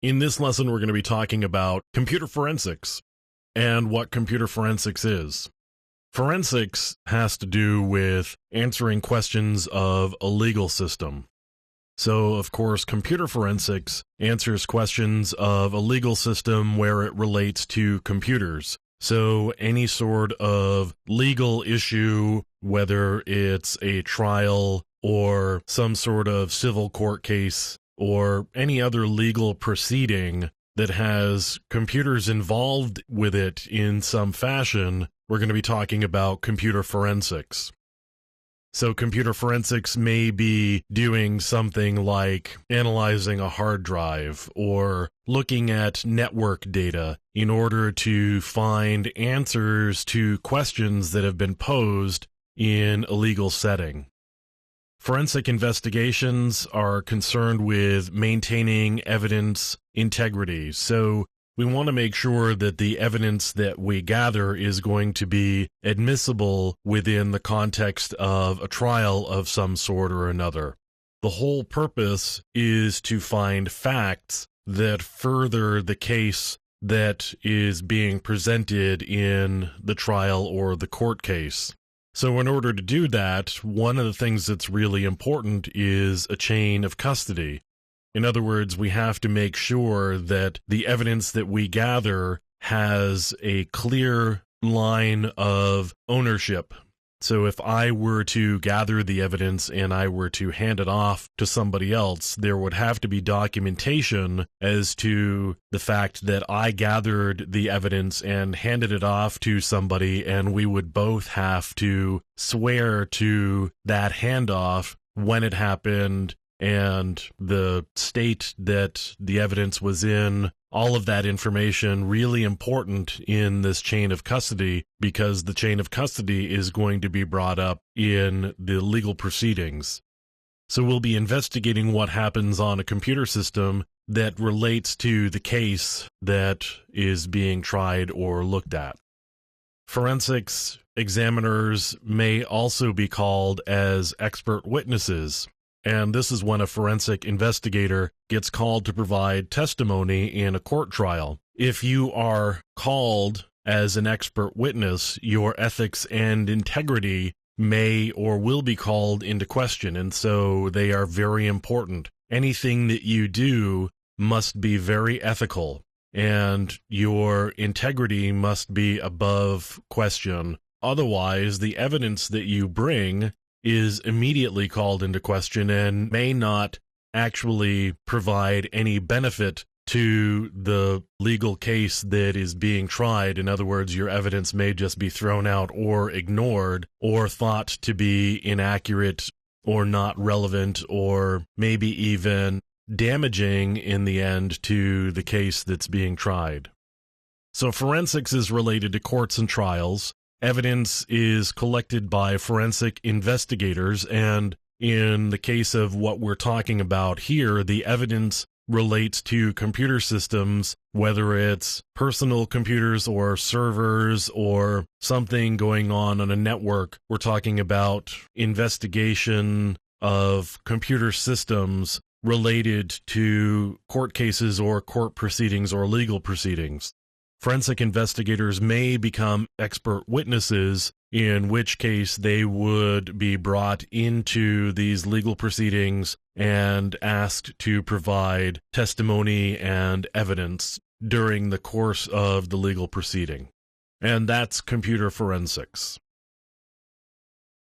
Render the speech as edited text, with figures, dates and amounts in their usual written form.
In this lesson, we're going to be talking about computer forensics and what computer forensics is. Forensics has to do with answering questions of a legal system. So, of course, computer forensics answers questions of a legal system where it relates to computers. So any sort of legal issue, whether it's a trial or some sort of civil court case, or any other legal proceeding that has computers involved with it in some fashion, we're going to be talking about computer forensics. So computer forensics may be doing something like analyzing a hard drive or looking at network data in order to find answers to questions that have been posed in a legal setting. Forensic investigations are concerned with maintaining evidence integrity. So we want to make sure that the evidence that we gather is going to be admissible within the context of a trial of some sort or another. The whole purpose is to find facts that further the case that is being presented in the trial or the court case. So in order to do that, one of the things that's really important is a chain of custody. In other words, we have to make sure that the evidence that we gather has a clear line of ownership. So if I were to gather the evidence and I were to hand it off to somebody else, there would have to be documentation as to the fact that I gathered the evidence and handed it off to somebody, and we would both have to swear to that handoff, when it happened, and the state that the evidence was in. All of that information really important in this chain of custody, because the chain of custody is going to be brought up in the legal proceedings. So we'll be investigating what happens on a computer system that relates to the case that is being tried or looked at. Forensics examiners may also be called as expert witnesses. And this is when a forensic investigator gets called to provide testimony in a court trial. If you are called as an expert witness, your ethics and integrity may or will be called into question, and so they are very important. Anything that you do must be very ethical, and your integrity must be above question. Otherwise, the evidence that you bring is immediately called into question and may not actually provide any benefit to the legal case that is being tried. In other words, your evidence may just be thrown out or ignored or thought to be inaccurate or not relevant, or maybe even damaging in the end to the case that's being tried. So forensics is related to courts and trials. Evidence is collected by forensic investigators, and in the case of what we're talking about here, the evidence relates to computer systems, whether it's personal computers or servers or something going on a network. We're talking about investigation of computer systems related to court cases or court proceedings or legal proceedings. Forensic investigators may become expert witnesses, in which case they would be brought into these legal proceedings and asked to provide testimony and evidence during the course of the legal proceeding. And that's computer forensics.